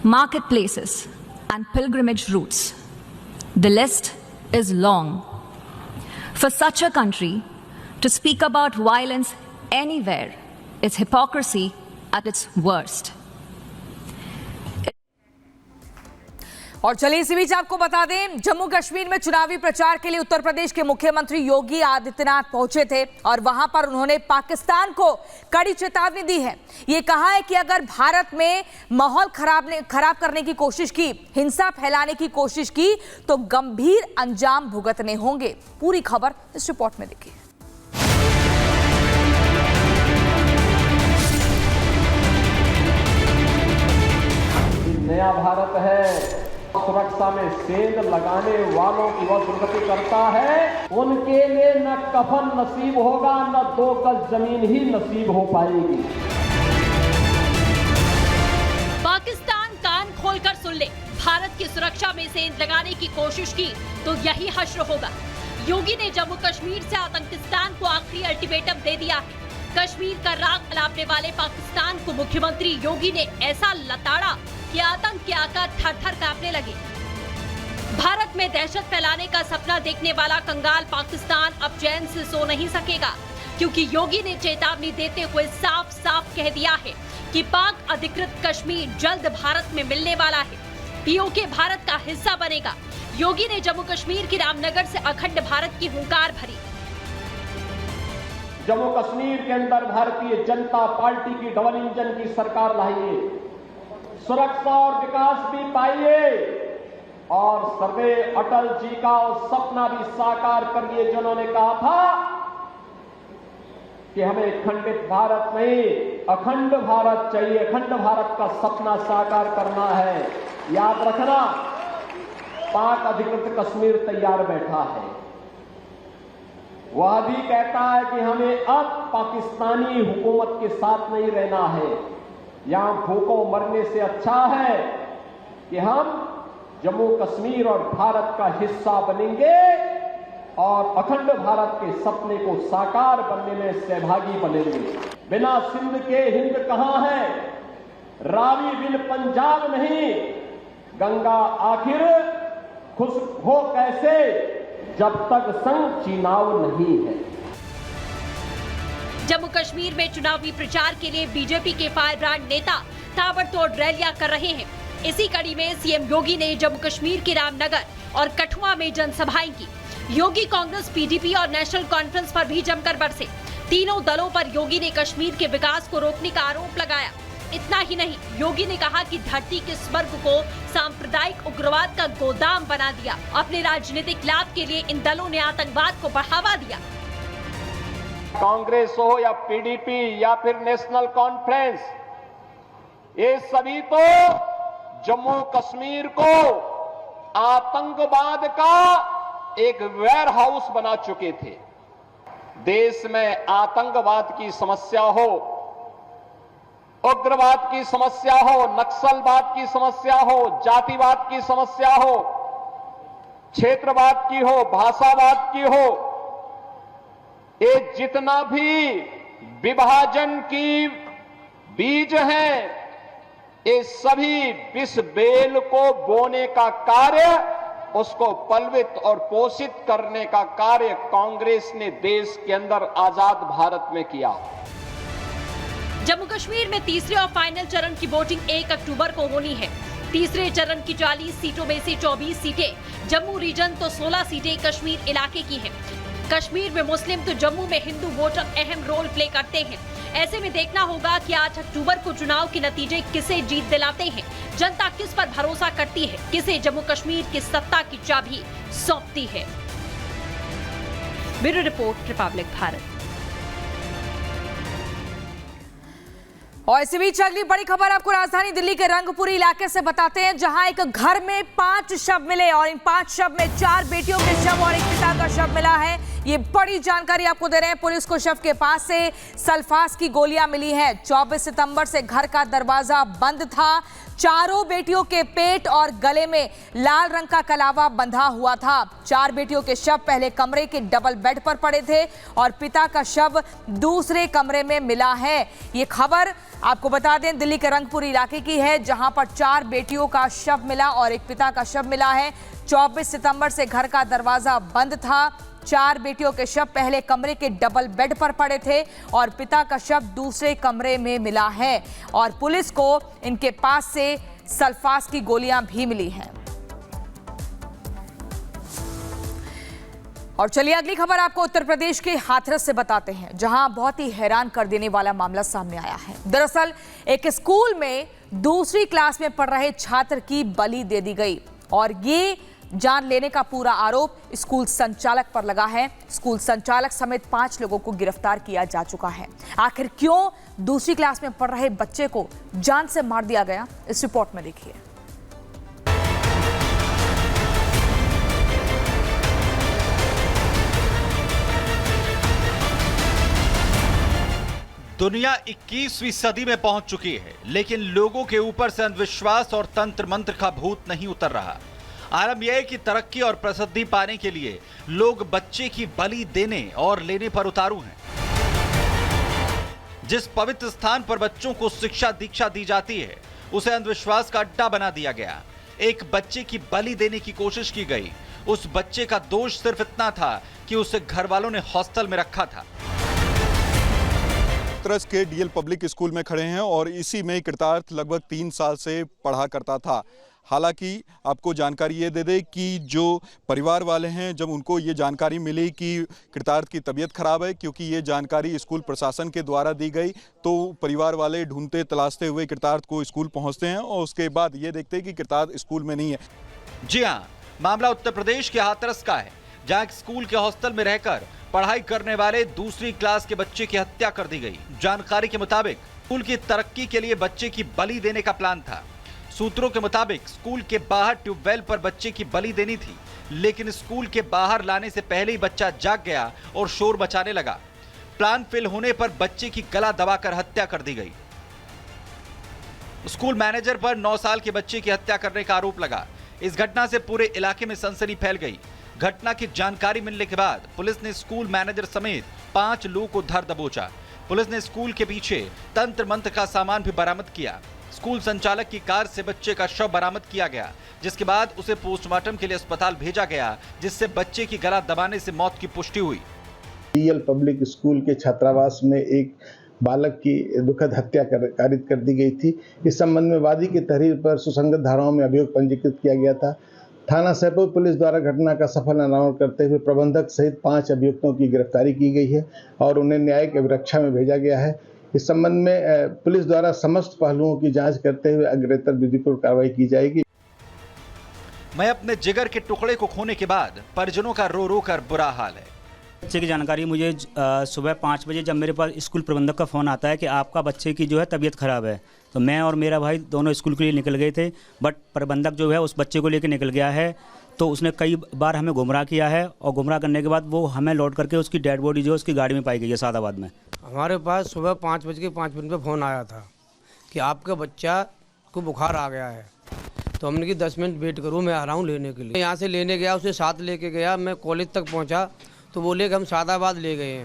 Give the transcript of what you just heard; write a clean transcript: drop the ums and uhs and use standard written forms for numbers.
marketplaces, and pilgrimage routes. The list is long. For such a country to speak about violence anywhere is hypocrisy at its worst. और चलिए इसी बीच आपको बता दें, जम्मू कश्मीर में चुनावी प्रचार के लिए उत्तर प्रदेश के मुख्यमंत्री योगी आदित्यनाथ पहुंचे थे और वहां पर उन्होंने पाकिस्तान को कड़ी चेतावनी दी है। ये कहा है कि अगर भारत में माहौल खराब करने की कोशिश की, हिंसा फैलाने की कोशिश की तो गंभीर अंजाम भुगतने होंगे। पूरी खबर इस रिपोर्ट में देखिए। नया भारत है, सुरक्षा में सेंध लगाने वालों की वह दुर्गति करता है, उनके लिए न कफन नसीब होगा, न 2 गज जमीन ही नसीब हो पाएगी। पाकिस्तान कान खोलकर सुन ले, भारत की सुरक्षा में सेंध लगाने की कोशिश की तो यही हश्र होगा। योगी ने जम्मू कश्मीर से आतंकिस्तान को आखिरी अल्टीमेटम दे दिया है। कश्मीर का राग अलापने वाले पाकिस्तान को मुख्यमंत्री योगी ने ऐसा लताड़ा कि आतंक के आका थर-थर कांपने लगे। भारत में दहशत फैलाने का सपना देखने वाला कंगाल पाकिस्तान अब चैन से सो नहीं सकेगा, क्योंकि योगी ने चेतावनी देते हुए साफ साफ कह दिया है कि पाक अधिकृत कश्मीर जल्द भारत में मिलने वाला है। पीओके भारत का हिस्सा बनेगा। योगी ने जम्मू कश्मीर की रामनगर से अखंड भारत की हुंकार भरी। जम्मू कश्मीर के अंदर भारतीय जनता पार्टी की डबल इंजन की सरकार लाइए, सुरक्षा और विकास भी पाइए और सर्वे अटल जी का सपना भी साकार करिए, जिन्होंने कहा था कि हमें खंडित भारत नहीं, अखंड भारत चाहिए। अखंड भारत का सपना साकार करना है। याद रखना, पाक अधिकृत कश्मीर तैयार बैठा है। वह भी कहता है कि हमें अब पाकिस्तानी हुकूमत के साथ नहीं रहना है। यहां भूखों मरने से अच्छा है कि हम जम्मू कश्मीर और भारत का हिस्सा बनेंगे और अखंड भारत के सपने को साकार बनने में सहभागी बनेंगे। बिना सिंध के हिंद कहां है, रावी बिन पंजाब नहीं, गंगा आखिर खुश हो कैसे जब तक संग चुनाव नहीं है। जम्मू कश्मीर में चुनावी प्रचार के लिए बीजेपी के फायरब्रांड नेता ताबड़तोड़ रैलियां कर रहे हैं। इसी कड़ी में सीएम योगी ने जम्मू कश्मीर के रामनगर और कठुआ में जनसभाएं की। योगी कांग्रेस, पीडीपी और नेशनल कॉन्फ्रेंस पर भी जमकर बरसे। तीनों दलों पर योगी ने कश्मीर के विकास को रोकने का आरोप लगाया। इतना ही नहीं, योगी ने कहा कि धरती के स्वर्ग को सांप्रदायिक उग्रवाद का गोदाम बना दिया। अपने राजनीतिक लाभ के लिए इन दलों ने आतंकवाद को बढ़ावा दिया। कांग्रेस हो या पीडीपी या फिर नेशनल कॉन्फ्रेंस, ये सभी तो जम्मू कश्मीर को आतंकवाद का एक वेयर हाउस बना चुके थे। देश में आतंकवाद की समस्या हो, उग्रवाद की समस्या हो, नक्सलवाद की समस्या हो, जातिवाद की समस्या हो, क्षेत्रवाद की हो, भाषावाद की हो, ये जितना भी विभाजन की बीज हैं, ये सभी विष बेल को बोने का कार्य, उसको पलवित और पोषित करने का कार्य कांग्रेस ने देश के अंदर आजाद भारत में किया। जम्मू कश्मीर में तीसरे और फाइनल चरण की वोटिंग 1 अक्टूबर को होनी है। तीसरे चरण की 40 सीटों में से 24 सीटें जम्मू रीजन तो 16 सीटें कश्मीर इलाके की हैं। कश्मीर में मुस्लिम तो जम्मू में हिंदू वोटर अहम रोल प्ले करते हैं। ऐसे में देखना होगा कि 8 अक्टूबर को चुनाव के नतीजे किसे जीत दिलाते हैं। जनता किस पर भरोसा करती है, किसे जम्मू कश्मीर की सत्ता की चाबी सौंपती है। Bureau report, Republic Bharat. और इसी बीच अगली बड़ी खबर आपको राजधानी दिल्ली के रंगपुरी इलाके से बताते हैं, जहां एक घर में 5 शव मिले और इन 5 शव में 4 बेटियों के शव और एक पिता का शव मिला है। ये बड़ी जानकारी आपको दे रहे हैं। पुलिस को शव के पास से सल्फास की गोलियां मिली हैं। 24 सितंबर से घर का दरवाजा बंद था। चारों बेटियों के पेट और गले में लाल रंग का कलावा बंधा हुआ था। 4 बेटियों के शव पहले कमरे के डबल बेड पर पड़े थे और पिता का शव दूसरे कमरे में मिला है। ये खबर आपको बता दें दिल्ली के रंगपुर इलाके की है, जहां पर 4 बेटियों का शव मिला और एक पिता का शव मिला है। 24 सितंबर से घर का दरवाजा बंद था। 4 बेटियों के शव पहले कमरे के डबल बेड पर पड़े थे और पिता का शव दूसरे कमरे में मिला है और पुलिस को इनके पास से सल्फास की गोलियां भी मिली हैं। और चलिए अगली खबर आपको उत्तर प्रदेश के हाथरस से बताते हैं, जहां बहुत ही हैरान कर देने वाला मामला सामने आया है। दरअसल एक स्कूल में दूसरी क्लास में पढ़ रहे छात्र की बलि दे दी गई और ये जान लेने का पूरा आरोप स्कूल संचालक पर लगा है। स्कूल संचालक समेत 5 लोगों को गिरफ्तार किया जा चुका है। आखिर क्यों दूसरी क्लास में पढ़ रहे बच्चे को जान से मार दिया गया, इस रिपोर्ट में देखिए। दुनिया 21वीं सदी में पहुंच चुकी है, लेकिन लोगों के ऊपर से अंधविश्वास और तंत्र मंत्र का भूत नहीं उतर रहा। आलम यह है कि तरक्की और प्रसिद्धि पाने के लिए लोग बच्चे की बलि देने और लेने पर उतारू हैं। जिस पवित्र स्थान पर बच्चों को शिक्षा दीक्षा दी जाती है, उसे अंधविश्वास का अड्डा बना दिया गया। एक बच्चे की बलि देने की कोशिश की गई। उस बच्चे का दोष सिर्फ इतना था कि उसे घर वालों ने हॉस्टल में रखा था। हाथरस के डीएल पब्लिक स्कूल में खड़े हैं और इसी में कृतार्थ लगभग 3 साल से पढ़ा करता था। हालांकि आपको जानकारी ये दे दे कि जो परिवार वाले हैं, जब उनको ये जानकारी मिली कि कृतार्थ की तबीयत खराब है, क्योंकि ये जानकारी स्कूल प्रशासन के द्वारा दी गई, तो परिवार वाले ढूंढते तलाशते हुए कृतार्थ को स्कूल पहुंचते हैं और उसके बाद ये देखते हैं कि कृतार्थ स्कूल में नहीं है। जी हाँ, मामला उत्तर प्रदेश के हाथरस का है, जहाँ एक स्कूल के हॉस्टल में रहकर पढ़ाई करने वाले दूसरी क्लास के बच्चे की हत्या कर दी गई। जानकारी के मुताबिक स्कूल की तरक्की के लिए बच्चे की बलि देने का प्लान था। सूत्रों के मुताबिक स्कूल के बाहर ट्यूबवेल पर बच्चे की बलि देनी थी, लेकिन स्कूल के बाहर लाने से पहले ही बच्चा जाग गया और शोर मचाने लगा। प्लान फेल होने पर बच्चे की गला दबाकर हत्या कर दी गई। स्कूल मैनेजर पर 9 साल के बच्चे की हत्या करने का आरोप लगा। इस घटना से पूरे इलाके में सनसनी फैल गई। घटना की जानकारी मिलने के बाद पुलिस ने स्कूल मैनेजर समेत 5 लोगों को धर दबोचा। पुलिस ने स्कूल के पीछे तंत्र मंत्र का सामान भी बरामद किया। स्कूल संचालक की कार से बच्चे का शव बरामद किया गया, जिसके बाद उसे पोस्टमार्टम के लिए अस्पताल भेजा गया, जिससे बच्चे की गला दबाने से मौत की पुष्टि हुई। डीएल पब्लिक स्कूल के छात्रावास में एक बालक की दुखद हत्या कारित कर दी गई थी। इस संबंध में वादी की तहरीर पर सुसंगत धाराओं में अभियोग पंजीकृत किया गया था। थाना सैदपुर पुलिस द्वारा घटना का सफल अनावरण करते हुए प्रबंधक सहित 5 अभियुक्तों की गिरफ्तारी की गई है और उन्हें न्यायिक अभिरक्षा में भेजा गया है। इस संबंध में पुलिस द्वारा समस्त पहलुओं की जांच करते हुए अग्रेतर विधिपूर्वक कार्रवाई की जाएगी। मैं अपने जिगर के टुकड़े को खोने के बाद परिजनों का रो रो कर बुरा हाल है। बच्चे की जानकारी मुझे सुबह 5 बजे जब मेरे पास स्कूल प्रबंधक का फ़ोन आता है कि आपका बच्चे की जो है तबीयत ख़राब है, तो मैं और मेरा भाई दोनों स्कूल के लिए निकल गए थे। बट प्रबंधक जो है उस बच्चे को लेकर निकल गया है, तो उसने कई बार हमें गुमराह किया है और गुमराह करने के बाद वो हमें लौट करके उसकी डेड बॉडी जो है उसकी गाड़ी में पाई गई है सादाबाद में। हमारे पास सुबह 5:05 पे फ़ोन आया था कि आपका बच्चा को बुखार आ गया है, तो हमने कि 10 मिनट वेट करो, मैं आ रहा हूँ लेने के लिए। यहाँ से लेने गया, उसे साथ लेके गया, मैं कॉलेज तक पहुँचा तो बोले कि हम सादाबाद ले गए हैं।